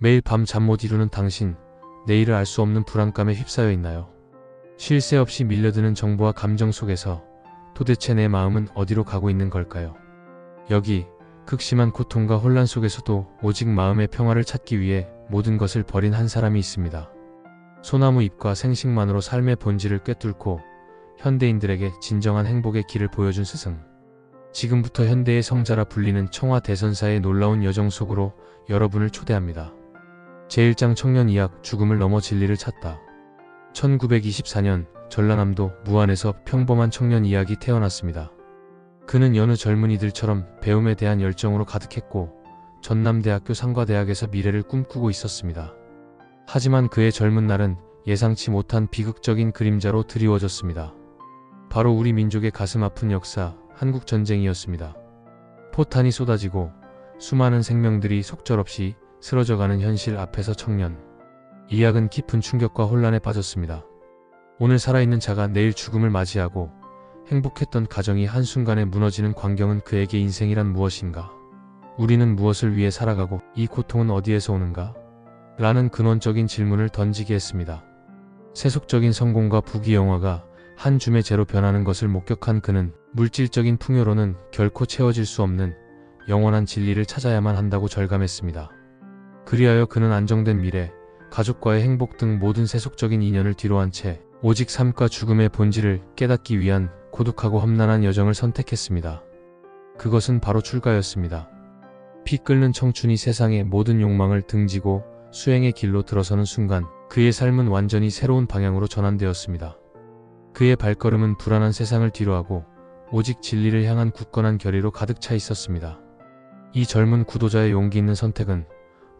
매일 밤 잠 못 이루는 당신, 내일을 알 수 없는 불안감에 휩싸여 있나요? 쉴 새 없이 밀려드는 정보와 감정 속에서 도대체 내 마음은 어디로 가고 있는 걸까요? 여기 극심한 고통과 혼란 속에서도 오직 마음의 평화를 찾기 위해 모든 것을 버린 한 사람이 있습니다. 소나무 잎과 생식만으로 삶의 본질을 꿰뚫고 현대인들에게 진정한 행복의 길을 보여준 스승. 지금부터 현대의 성자라 불리는 청화 대선사의 놀라운 여정 속으로 여러분을 초대합니다. 제1장 청년 이학 죽음을 넘어 진리를 찾다. 1924년 전라남도 무안에서 평범한 청년 이학이 태어났습니다. 그는 여느 젊은이들처럼 배움에 대한 열정으로 가득했고 전남대학교 상과대학에서 미래를 꿈꾸고 있었습니다. 하지만 그의 젊은 날은 예상치 못한 비극적인 그림자로 드리워졌습니다. 바로 우리 민족의 가슴 아픈 역사, 한국전쟁이었습니다. 포탄이 쏟아지고 수많은 생명들이 속절없이 쓰러져가는 현실 앞에서 청년 이학은 깊은 충격과 혼란에 빠졌습니다. 오늘 살아있는 자가 내일 죽음을 맞이하고 행복했던 가정이 한순간에 무너지는 광경은 그에게 인생이란 무엇인가? 우리는 무엇을 위해 살아가고 이 고통은 어디에서 오는가? 라는 근원적인 질문을 던지게 했습니다. 세속적인 성공과 부귀영화가 한 줌의 재로 변하는 것을 목격한 그는 물질적인 풍요로는 결코 채워질 수 없는 영원한 진리를 찾아야만 한다고 절감했습니다. 그리하여 그는 안정된 미래, 가족과의 행복 등 모든 세속적인 인연을 뒤로한 채 오직 삶과 죽음의 본질을 깨닫기 위한 고독하고 험난한 여정을 선택했습니다. 그것은 바로 출가였습니다. 피 끓는 청춘이 세상의 모든 욕망을 등지고 수행의 길로 들어서는 순간 그의 삶은 완전히 새로운 방향으로 전환되었습니다. 그의 발걸음은 불안한 세상을 뒤로하고 오직 진리를 향한 굳건한 결의로 가득 차 있었습니다. 이 젊은 구도자의 용기 있는 선택은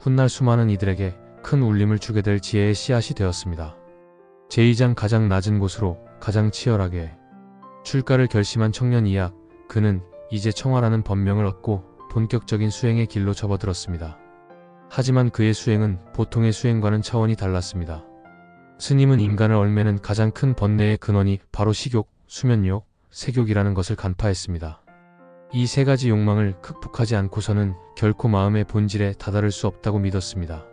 훗날 수많은 이들에게 큰 울림을 주게 될 지혜의 씨앗이 되었습니다. 제2장 가장 낮은 곳으로 가장 치열하게 출가를 결심한 청년 이학, 그는 이제 청화라는 법명을 얻고 본격적인 수행의 길로 접어들었습니다. 하지만 그의 수행은 보통의 수행과는 차원이 달랐습니다. 스님은 인간을 얽매는 가장 큰 번뇌의 근원이 바로 식욕, 수면욕, 색욕이라는 것을 간파했습니다. 이 세 가지 욕망을 극복하지 않고서는 결코 마음의 본질에 다다를 수 없다고 믿었습니다.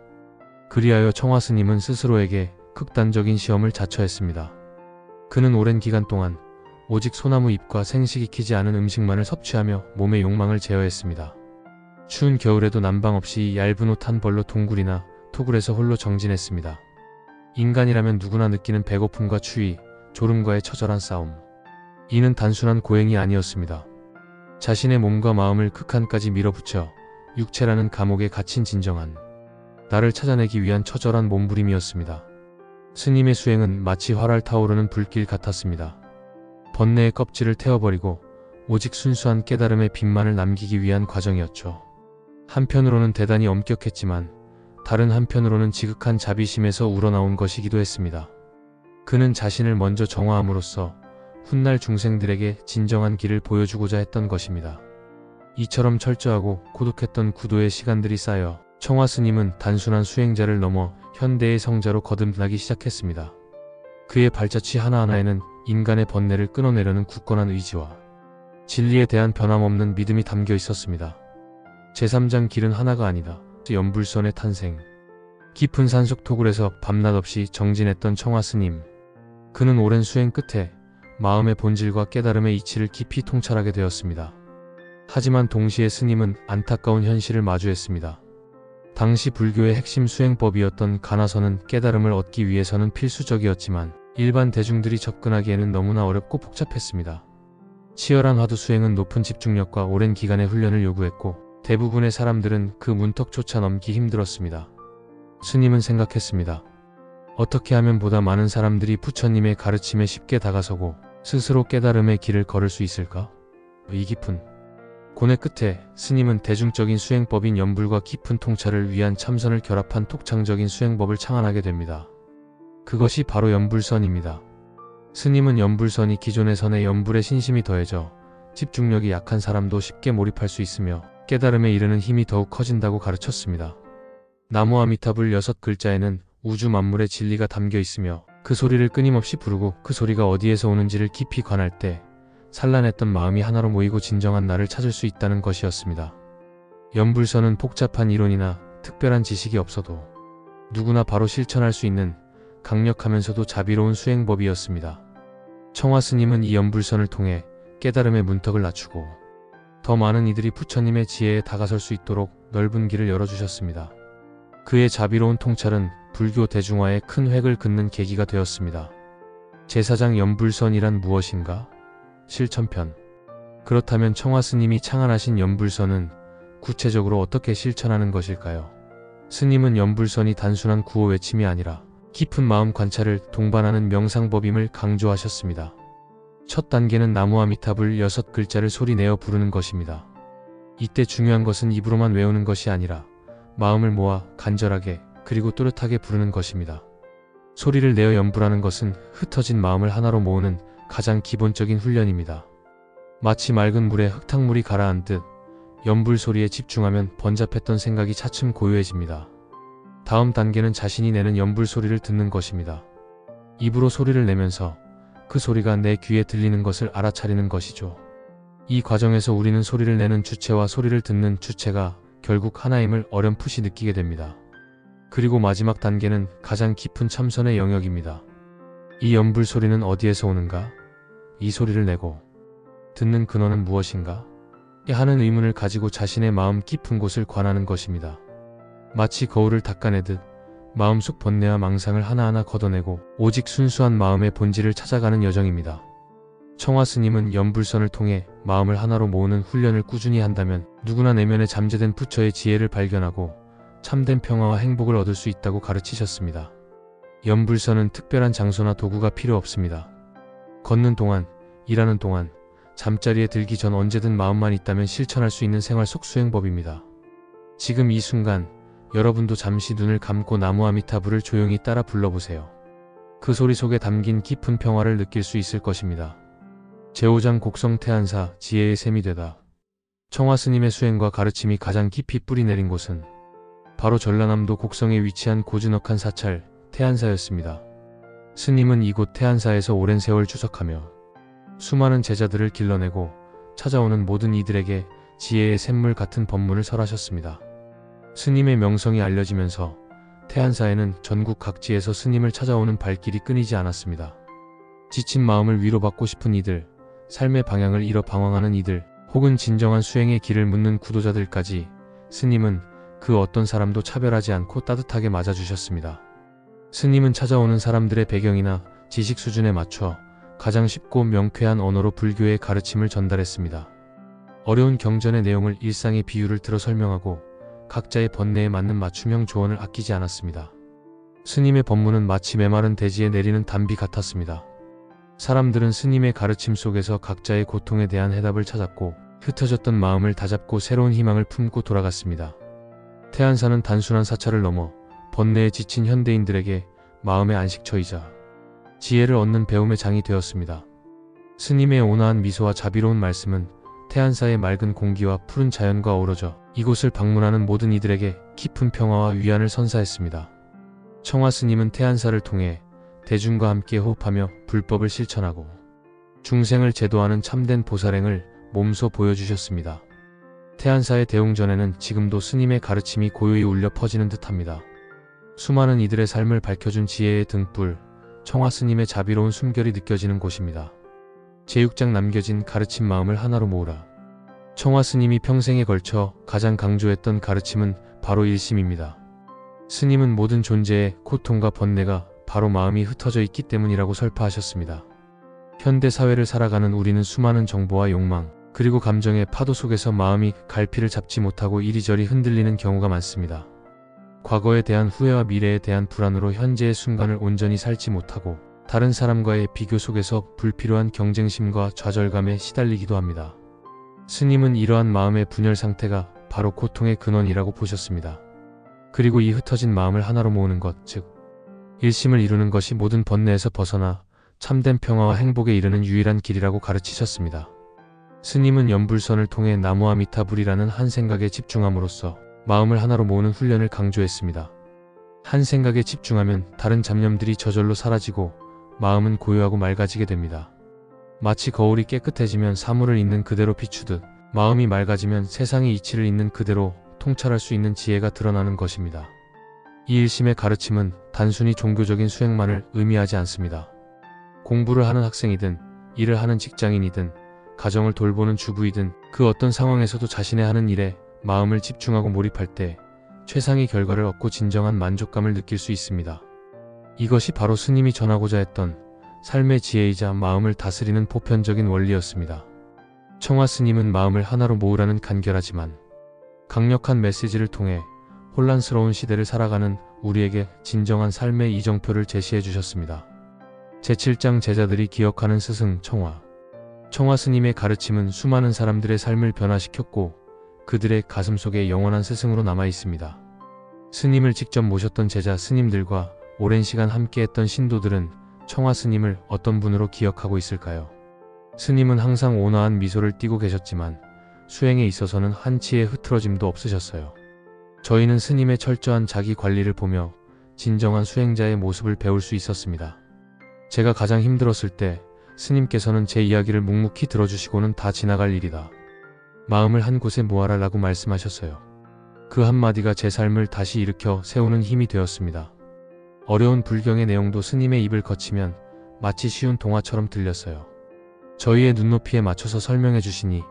그리하여 청화 스님은 스스로에게 극단적인 시험을 자처했습니다. 그는 오랜 기간 동안 오직 소나무 잎과 생식 익히지 않은 음식만을 섭취하며 몸의 욕망을 제어했습니다. 추운 겨울에도 난방 없이 얇은 옷 한 벌로 동굴이나 토굴에서 홀로 정진했습니다. 인간이라면 누구나 느끼는 배고픔과 추위, 졸음과의 처절한 싸움. 이는 단순한 고행이 아니었습니다. 자신의 몸과 마음을 극한까지 밀어붙여 육체라는 감옥에 갇힌 진정한 나를 찾아내기 위한 처절한 몸부림이었습니다. 스님의 수행은 마치 활활 타오르는 불길 같았습니다. 번뇌의 껍질을 태워버리고 오직 순수한 깨달음의 빛만을 남기기 위한 과정이었죠. 한편으로는 대단히 엄격했지만 다른 한편으로는 지극한 자비심에서 우러나온 것이기도 했습니다. 그는 자신을 먼저 정화함으로써 훗날 중생들에게 진정한 길을 보여주고자 했던 것입니다. 이처럼 철저하고 고독했던 구도의 시간들이 쌓여 청화 스님은 단순한 수행자를 넘어 현대의 성자로 거듭나기 시작했습니다. 그의 발자취 하나하나에는 인간의 번뇌를 끊어내려는 굳건한 의지와 진리에 대한 변함없는 믿음이 담겨 있었습니다. 제3장 길은 하나가 아니다. 연불선의 탄생. 깊은 산속 토굴에서 밤낮 없이 정진했던 청화 스님. 그는 오랜 수행 끝에 마음의 본질과 깨달음의 이치를 깊이 통찰하게 되었습니다. 하지만 동시에 스님은 안타까운 현실을 마주했습니다. 당시 불교의 핵심 수행법이었던 가나선은 깨달음을 얻기 위해서는 필수적이었지만 일반 대중들이 접근하기에는 너무나 어렵고 복잡했습니다. 치열한 화두 수행은 높은 집중력과 오랜 기간의 훈련을 요구했고 대부분의 사람들은 그 문턱조차 넘기 힘들었습니다. 스님은 생각했습니다. 어떻게 하면 보다 많은 사람들이 부처님의 가르침에 쉽게 다가서고 스스로 깨달음의 길을 걸을 수 있을까? 이 깊은 고뇌 끝에 스님은 대중적인 수행법인 연불과 깊은 통찰을 위한 참선을 결합한 독창적인 수행법을 창안하게 됩니다. 그것이 바로 연불선입니다. 스님은 연불선이 기존의 선에 연불의 신심이 더해져 집중력이 약한 사람도 쉽게 몰입할 수 있으며 깨달음에 이르는 힘이 더욱 커진다고 가르쳤습니다. 나무 아미타불 6글자에는 우주 만물의 진리가 담겨 있으며 그 소리를 끊임없이 부르고 그 소리가 어디에서 오는지를 깊이 관할 때 산란했던 마음이 하나로 모이고 진정한 나를 찾을 수 있다는 것이었습니다. 연불선은 복잡한 이론이나 특별한 지식이 없어도 누구나 바로 실천할 수 있는 강력하면서도 자비로운 수행법이었습니다. 청화 스님은 이 연불선을 통해 깨달음의 문턱을 낮추고 더 많은 이들이 부처님의 지혜에 다가설 수 있도록 넓은 길을 열어주셨습니다. 그의 자비로운 통찰은 불교 대중화에 큰 획을 긋는 계기가 되었습니다. 제사장 연불선이란 무엇인가? 실천편. 그렇다면 청화 스님이 창안하신 연불선은 구체적으로 어떻게 실천하는 것일까요? 스님은 연불선이 단순한 구호 외침이 아니라 깊은 마음 관찰을 동반하는 명상법임을 강조하셨습니다. 첫 단계는 나무아미타불 6글자를 소리내어 부르는 것입니다. 이때 중요한 것은 입으로만 외우는 것이 아니라 마음을 모아 간절하게 그리고 또렷하게 부르는 것입니다. 소리를 내어 연불하는 것은 흩어진 마음을 하나로 모으는 가장 기본적인 훈련입니다. 마치 맑은 물에 흙탕물이 가라앉듯 연불 소리에 집중하면 번잡했던 생각이 차츰 고요해집니다. 다음 단계는 자신이 내는 연불 소리를 듣는 것입니다. 입으로 소리를 내면서 그 소리가 내 귀에 들리는 것을 알아차리는 것이죠. 이 과정에서 우리는 소리를 내는 주체와 소리를 듣는 주체가 결국 하나임을 어렴풋이 느끼게 됩니다. 그리고 마지막 단계는 가장 깊은 참선의 영역입니다. 이 연불 소리는 어디에서 오는가? 이 소리를 내고 듣는 근원은 무엇인가? 하는 의문을 가지고 자신의 마음 깊은 곳을 관하는 것입니다. 마치 거울을 닦아내듯 마음속 번뇌와 망상을 하나하나 걷어내고 오직 순수한 마음의 본질을 찾아가는 여정입니다. 청화 스님은 연불선을 통해 마음을 하나로 모으는 훈련을 꾸준히 한다면 누구나 내면에 잠재된 부처의 지혜를 발견하고 참된 평화와 행복을 얻을 수 있다고 가르치셨습니다. 연불선은 특별한 장소나 도구가 필요 없습니다. 걷는 동안, 일하는 동안, 잠자리에 들기 전 언제든 마음만 있다면 실천할 수 있는 생활 속 수행법입니다. 지금 이 순간 여러분도 잠시 눈을 감고 나무아미타불을 조용히 따라 불러보세요. 그 소리 속에 담긴 깊은 평화를 느낄 수 있을 것입니다. 제5장 곡성 태안사 지혜의 샘이 되다. 청화 스님의 수행과 가르침이 가장 깊이 뿌리내린 곳은 바로 전라남도 곡성에 위치한 고즈넉한 사찰 태안사였습니다. 스님은 이곳 태안사에서 오랜 세월 추적하며 수많은 제자들을 길러내고 찾아오는 모든 이들에게 지혜의 샘물 같은 법문을 설하셨습니다. 스님의 명성이 알려지면서 태안사에는 전국 각지에서 스님을 찾아오는 발길이 끊이지 않았습니다. 지친 마음을 위로받고 싶은 이들, 삶의 방향을 잃어 방황하는 이들, 혹은 진정한 수행의 길을 묻는 구도자들까지 스님은 그 어떤 사람도 차별하지 않고 따뜻하게 맞아주셨습니다. 스님은 찾아오는 사람들의 배경이나 지식 수준에 맞춰 가장 쉽고 명쾌한 언어로 불교의 가르침을 전달했습니다. 어려운 경전의 내용을 일상의 비유를 들어 설명하고 각자의 번뇌에 맞는 맞춤형 조언을 아끼지 않았습니다. 스님의 법문은 마치 메마른 대지에 내리는 단비 같았습니다. 사람들은 스님의 가르침 속에서 각자의 고통에 대한 해답을 찾았고 흩어졌던 마음을 다잡고 새로운 희망을 품고 돌아갔습니다. 태안사는 단순한 사찰을 넘어 번뇌에 지친 현대인들에게 마음의 안식처이자 지혜를 얻는 배움의 장이 되었습니다. 스님의 온화한 미소와 자비로운 말씀은 태안사의 맑은 공기와 푸른 자연과 어우러져 이곳을 방문하는 모든 이들에게 깊은 평화와 위안을 선사했습니다. 청화 스님은 태안사를 통해 대중과 함께 호흡하며 불법을 실천하고 중생을 제도하는 참된 보살행을 몸소 보여주셨습니다. 태안사의 대웅전에는 지금도 스님의 가르침이 고요히 울려 퍼지는 듯합니다. 수많은 이들의 삶을 밝혀준 지혜의 등불, 청화 스님의 자비로운 숨결이 느껴지는 곳입니다. 제6장 남겨진 가르침 마음을 하나로 모으라. 청화 스님이 평생에 걸쳐 가장 강조했던 가르침은 바로 일심입니다. 스님은 모든 존재의 고통과 번뇌가 바로 마음이 흩어져 있기 때문이라고 설파하셨습니다. 현대 사회를 살아가는 우리는 수많은 정보와 욕망, 그리고 감정의 파도 속에서 마음이 갈피를 잡지 못하고 이리저리 흔들리는 경우가 많습니다. 과거에 대한 후회와 미래에 대한 불안으로 현재의 순간을 온전히 살지 못하고 다른 사람과의 비교 속에서 불필요한 경쟁심과 좌절감에 시달리기도 합니다. 스님은 이러한 마음의 분열 상태가 바로 고통의 근원이라고 보셨습니다. 그리고 이 흩어진 마음을 하나로 모으는 것, 즉 일심을 이루는 것이 모든 번뇌에서 벗어나 참된 평화와 행복에 이르는 유일한 길이라고 가르치셨습니다. 스님은 연불선을 통해 나무아미타불이라는 한 생각에 집중함으로써 마음을 하나로 모으는 훈련을 강조했습니다. 한 생각에 집중하면 다른 잡념들이 저절로 사라지고 마음은 고요하고 맑아지게 됩니다. 마치 거울이 깨끗해지면 사물을 있는 그대로 비추듯 마음이 맑아지면 세상의 이치를 있는 그대로 통찰할 수 있는 지혜가 드러나는 것입니다. 이 일심의 가르침은 단순히 종교적인 수행만을 의미하지 않습니다. 공부를 하는 학생이든 일을 하는 직장인이든 가정을 돌보는 주부이든 그 어떤 상황에서도 자신의 하는 일에 마음을 집중하고 몰입할 때 최상의 결과를 얻고 진정한 만족감을 느낄 수 있습니다. 이것이 바로 스님이 전하고자 했던 삶의 지혜이자 마음을 다스리는 보편적인 원리였습니다. 청화 스님은 마음을 하나로 모으라는 간결하지만 강력한 메시지를 통해 혼란스러운 시대를 살아가는 우리에게 진정한 삶의 이정표를 제시해 주셨습니다. 제7장 제자들이 기억하는 스승 청화. 청화 스님의 가르침은 수많은 사람들의 삶을 변화시켰고 그들의 가슴속에 영원한 스승으로 남아 있습니다. 스님을 직접 모셨던 제자 스님들과 오랜 시간 함께했던 신도들은 청화 스님을 어떤 분으로 기억하고 있을까요? 스님은 항상 온화한 미소를 띠고 계셨지만 수행에 있어서는 한치의 흐트러짐도 없으셨어요. 저희는 스님의 철저한 자기 관리를 보며 진정한 수행자의 모습을 배울 수 있었습니다. 제가 가장 힘들었을 때 스님께서는 제 이야기를 묵묵히 들어주시고는 다 지나갈 일이다. 마음을 한 곳에 모아라 라고 말씀하셨어요. 그 한마디가 제 삶을 다시 일으켜 세우는 힘이 되었습니다. 어려운 불경의 내용도 스님의 입을 거치면 마치 쉬운 동화처럼 들렸어요. 저희의 눈높이에 맞춰서 설명해 주시니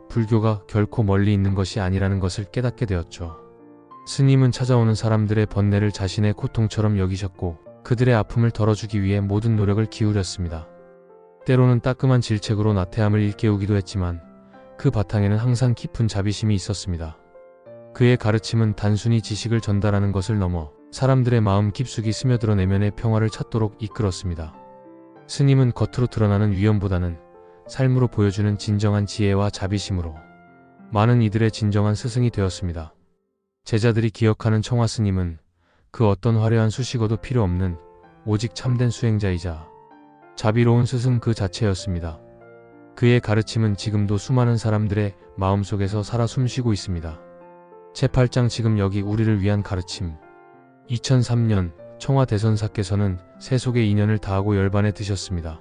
불교가 결코 멀리 있는 것이 아니라는 것을 깨닫게 되었죠. 스님은 찾아오는 사람들의 번뇌를 자신의 고통처럼 여기셨고 그들의 아픔을 덜어주기 위해 모든 노력을 기울였습니다. 때로는 따끔한 질책으로 나태함을 일깨우기도 했지만 그 바탕에는 항상 깊은 자비심이 있었습니다. 그의 가르침은 단순히 지식을 전달하는 것을 넘어 사람들의 마음 깊숙이 스며들어 내면의 평화를 찾도록 이끌었습니다. 스님은 겉으로 드러나는 위엄보다는 삶으로 보여주는 진정한 지혜와 자비심으로 많은 이들의 진정한 스승이 되었습니다. 제자들이 기억하는 청화 스님은 그 어떤 화려한 수식어도 필요 없는 오직 참된 수행자이자 자비로운 스승 그 자체였습니다. 그의 가르침은 지금도 수많은 사람들의 마음속에서 살아 숨쉬고 있습니다. 제8장 지금 여기 우리를 위한 가르침. 2003년 청화 대선사께서는 세속의 인연을 다하고 열반에 드셨습니다.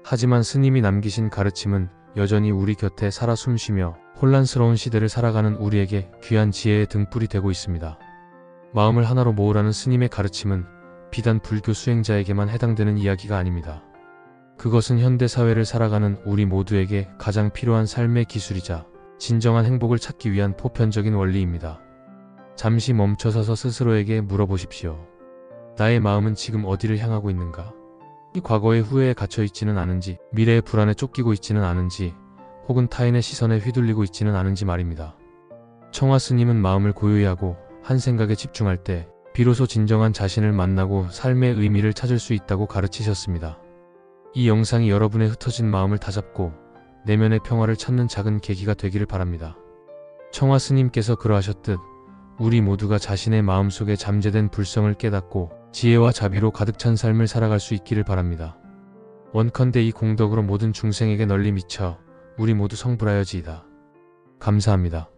하지만 스님이 남기신 가르침은 여전히 우리 곁에 살아 숨쉬며 혼란스러운 시대를 살아가는 우리에게 귀한 지혜의 등불이 되고 있습니다. 마음을 하나로 모으라는 스님의 가르침은 비단 불교 수행자에게만 해당되는 이야기가 아닙니다. 그것은 현대사회를 살아가는 우리 모두에게 가장 필요한 삶의 기술이자 진정한 행복을 찾기 위한 보편적인 원리입니다. 잠시 멈춰서서 스스로에게 물어보십시오. 나의 마음은 지금 어디를 향하고 있는가? 이 과거의 후회에 갇혀 있지는 않은지, 미래의 불안에 쫓기고 있지는 않은지, 혹은 타인의 시선에 휘둘리고 있지는 않은지 말입니다. 청화 스님은 마음을 고요히 하고 한 생각에 집중할 때 비로소 진정한 자신을 만나고 삶의 의미를 찾을 수 있다고 가르치셨습니다. 이 영상이 여러분의 흩어진 마음을 다잡고 내면의 평화를 찾는 작은 계기가 되기를 바랍니다. 청화 스님께서 그러하셨듯 우리 모두가 자신의 마음속에 잠재된 불성을 깨닫고 지혜와 자비로 가득 찬 삶을 살아갈 수 있기를 바랍니다. 원컨대 이 공덕으로 모든 중생에게 널리 미쳐 우리 모두 성불하여지이다. 감사합니다.